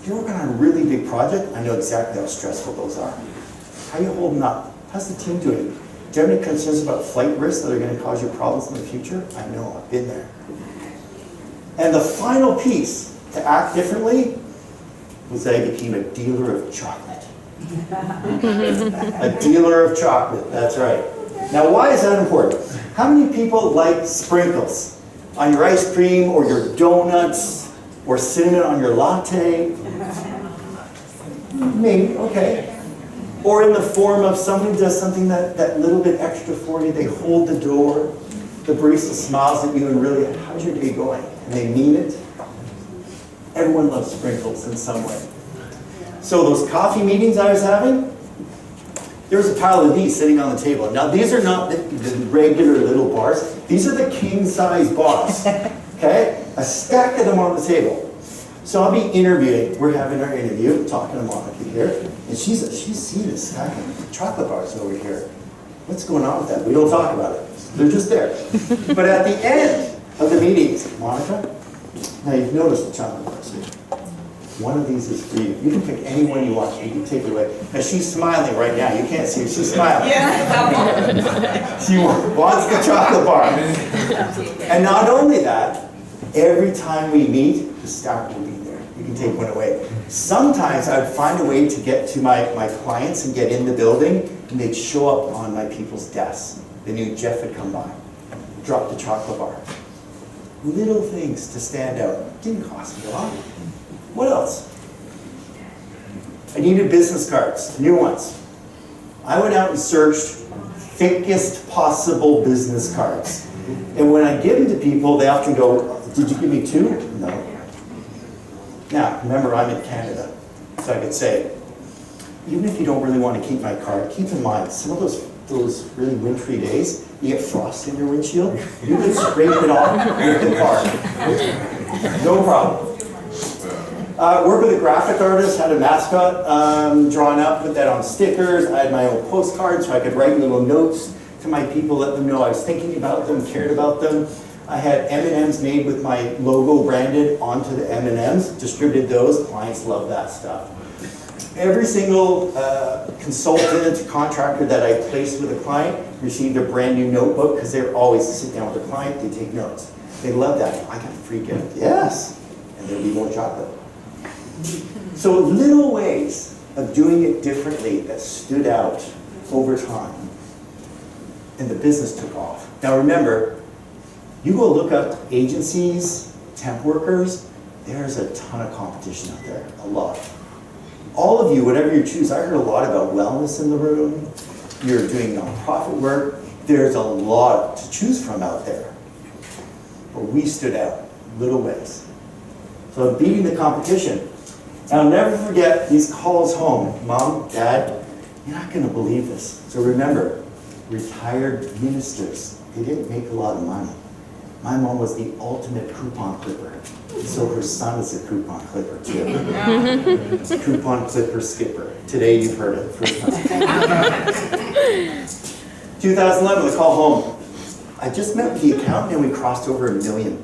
If you're working on a really big project, I know exactly how stressful those are. How are you holding up? How's the team doing? Do you have any concerns about flight risks that are going to cause you problems in the future? I know, I've been there. And the final piece to act differently was that I became a dealer of chocolate. A dealer of chocolate, that's right. Now, why is that important? How many people like sprinkles on your ice cream or your donuts or cinnamon on your latte? Maybe, okay. Or in the form of somebody does something that little bit extra for you. They hold the door, the barista smiles at you and really, how's your day going? And they mean it. Everyone loves sprinkles in some way. So those coffee meetings I was having, there was a pile of these sitting on the table. Now these are not the regular little bars. These are the king size bars, okay? A stack of them on the table. So I'll be interviewing, we're having our interview, talking to Monica here, and she's seen a stack of chocolate bars over here. What's going on with that? We don't talk about it. They're just there. But at the end of the meetings, Monica, now you've noticed the chocolate bars here. One of these is for you. You can pick any one you want. You can take it away. Now she's smiling right now. You can't see her. She's smiling. Yeah. She wants the chocolate bar. And not only that, every time we meet, the stack will be there. You can take one away. Sometimes I would find a way to get to my clients and get in the building, and they'd show up on my people's desks. They knew Jeff had come by. Drop the chocolate bar. Little things to stand out. Didn't cost me a lot. What else? I needed business cards, new ones. I went out and searched thickest possible business cards. And when I give them to people, they often go, did you give me two? No. Now, remember, I'm in Canada, so I could say, even if you don't really want to keep my card, keep in mind, some of those really wintry days, you get frost in your windshield, you can scrape it off with the card. No problem. Work with a graphic artist, had a mascot drawn up, put that on stickers. I had my own postcards so I could write little notes to my people, let them know I was thinking about them, cared about them. I had M&Ms made with my logo branded onto the M&Ms, distributed those. Clients love that stuff. Every single consultant, contractor that I placed with a client received a brand new notebook because they're always to sit down with a client, they take notes. They love that. I got a free gift. Yes. And there'll be more chocolate. So little ways of doing it differently that stood out over time. And the business took off. Now remember, you go look up agencies, temp workers, there's a ton of competition out there, a lot. All of you, whatever you choose, I heard a lot about wellness in the room. You're doing nonprofit work. There's a lot to choose from out there. But we stood out, little ways. So beating the competition. I'll never forget these calls home. Mom, Dad, you're not going to believe this. So remember, retired ministers, they didn't make a lot of money. My mom was the ultimate coupon clipper. So her son is a coupon clipper too. Coupon clipper skipper. Today you've heard it first time. 2011, the call home. I just met with the accountant and we crossed over $1 million.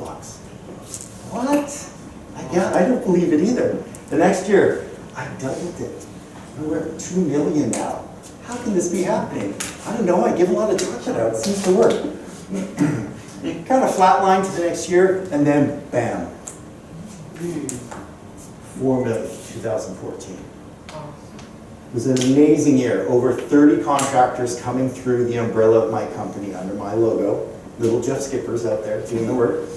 What? I don't believe it either. The next year, I doubled it. We're at $2 million now. How can this be happening? I don't know, I give a lot of chocolate out, it seems to work. Kind of flatlined to the next year, and then bam. $4 million, 2014. It was an amazing year. Over 30 contractors coming through the umbrella of my company under my logo. Little Jeff Skippers out there doing the work.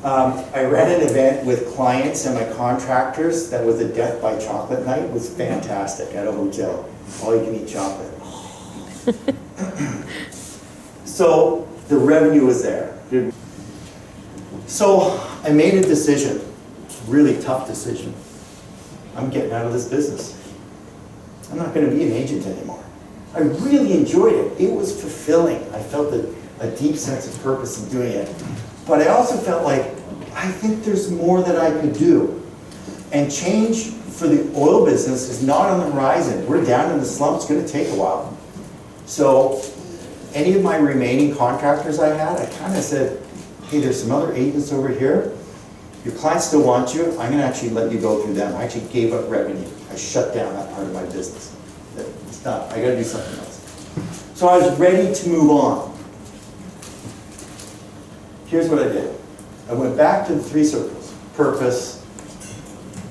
I ran an event with clients and my contractors that was a death by chocolate night. It was fantastic at a hotel. All you can eat chocolate. So the revenue was there. So I made a decision, really tough decision. I'm getting out of this business. I'm not going to be an agent anymore. I really enjoyed it. It was fulfilling. I felt a deep sense of purpose in doing it. But I also felt like, I think there's more that I could do. And change for the oil business is not on the horizon. We're down in the slump. It's going to take a while. So any of my remaining contractors I had, I kind of said, hey, there's some other agents over here. Your clients still want you, I'm gonna actually let you go through them. I actually gave up revenue. I shut down that part of my business. It's done, I gotta do something else. So I was ready to move on. Here's what I did. I went back to the 3 circles. Purpose,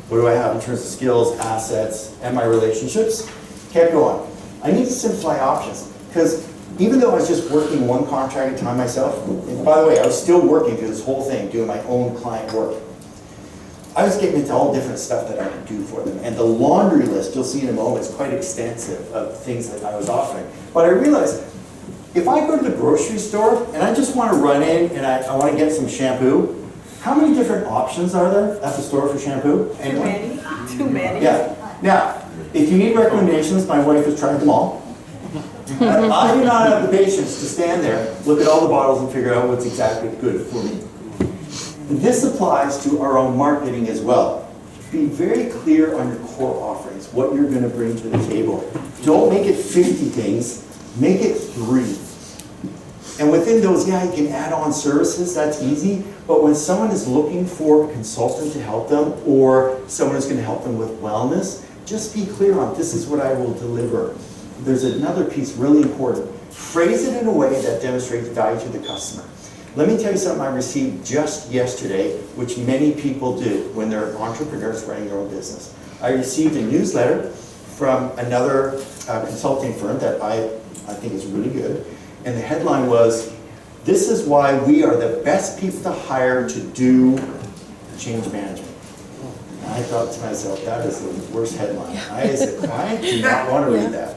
what do I have in terms of skills, assets, and my relationships? Kept going. I need to simplify options, because even though I was just working one contract at a time myself, and by the way, I was still working through this whole thing, doing my own client work. I was getting into all different stuff that I could do for them. And the laundry list, you'll see in a moment, is quite extensive of things that I was offering. But I realized, if I go to the grocery store and I just want to run in and I want to get some shampoo, how many different options are there at the store for shampoo? Anyway? Too many. Yeah. Now, if you need recommendations, my wife has tried them all. I do not have the patience to stand there, look at all the bottles and figure out what's exactly good for me. This applies to our own marketing as well. Be very clear on your core offerings, what you're going to bring to the table. Don't make it 50 things, make it 3. And within those, yeah, you can add on services, that's easy, but when someone is looking for a consultant to help them, or someone who's going to help them with wellness, just be clear on, this is what I will deliver. There's another piece really important. Phrase it in a way that demonstrates value to the customer. Let me tell you something I received just yesterday, which many people do when they're entrepreneurs running their own business. I received a newsletter from another consulting firm that I think is really good. And the headline was, "This is why we are the best people to hire to do change management." And I thought to myself, that is the worst headline. I, as a client, do not want to read that.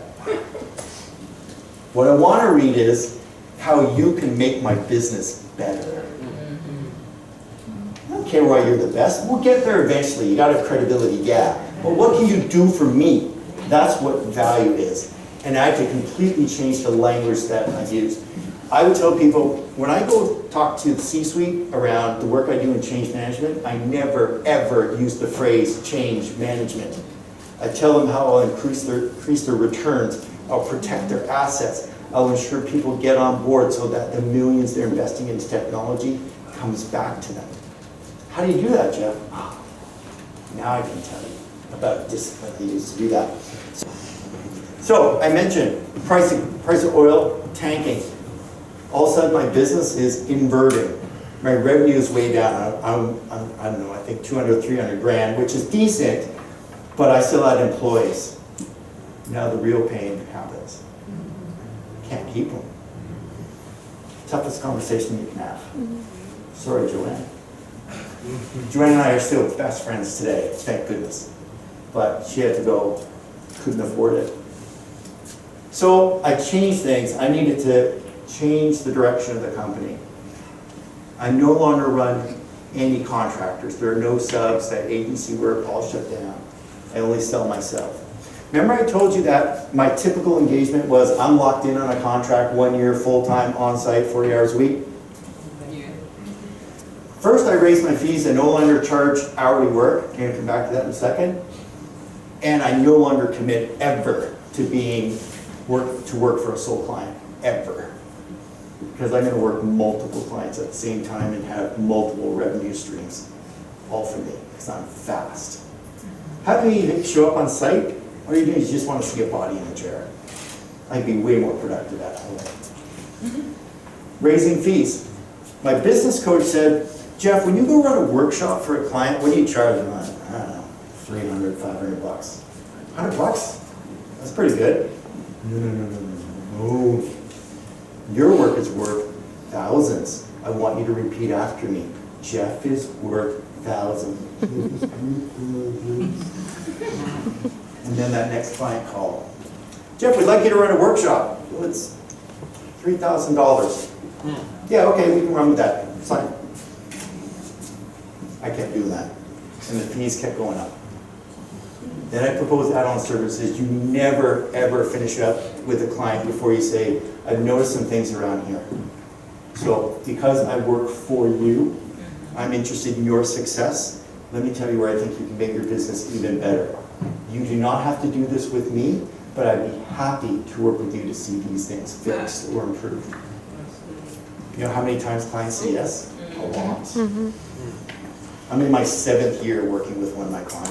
What I want to read is, how you can make my business better. I don't care why you're the best. We'll get there eventually. You got to have credibility, yeah. But what can you do for me? That's what value is. And I had to completely change the language that I use. I would tell people, when I go talk to the C-suite around the work I do in change management, I never, ever use the phrase change management. I tell them how I'll increase their returns, I'll protect their assets, I'll ensure people get on board so that the millions they're investing into technology comes back to them. How do you do that, Jeff? Oh, now I can tell you about discipline I used to do that. So I mentioned price of oil tanking. All of a sudden my business is inverting. My revenue is way down. I don't know, I think 200, 300 grand, which is decent, but I still had employees. Now the real pain happens. Can't keep them. Toughest conversation you can have. Sorry, Joanne. Joanne and I are still best friends today, thank goodness. But she had to go, couldn't afford it. So I changed things. I needed to change the direction of the company. I no longer run any contractors. There are no subs, that agency work, all shut down. I only sell myself. Remember I told you that my typical engagement was I'm locked in on a contract 1 year, full-time, on-site, 40 hours a week? First I raised my fees. I no longer charge hourly work. I'm going to come back to that in a second. And I no longer commit ever to work for a sole client, ever. Because I'm going to work multiple clients at the same time and have multiple revenue streams, all for me, because I'm fast. How do you show up on site? All you do is you just want to see a body in a chair. I'd be way more productive at home. Raising fees. My business coach said, Jeff, when you go run a workshop for a client, what do you charge them? I don't know, 300, 500 bucks. 100 bucks? That's pretty good. No. Your work is worth thousands. I want you to repeat after me. Jeff is worth thousands. And then that next client call. Jeff, we'd like you to run a workshop. Well, it's $3,000. Yeah, okay, we can run with that. Fine. I kept doing that. And the fees kept going up. Then I proposed add-on services. You never, ever finish up with a client before you say, I've noticed some things around here. So because I work for you, I'm interested in your success. Let me tell you where I think you can make your business even better. You do not have to do this with me, but I'd be happy to work with you to see these things fixed or improved. You know how many times clients say yes? A lot. I'm in my 7th year working with one of my clients.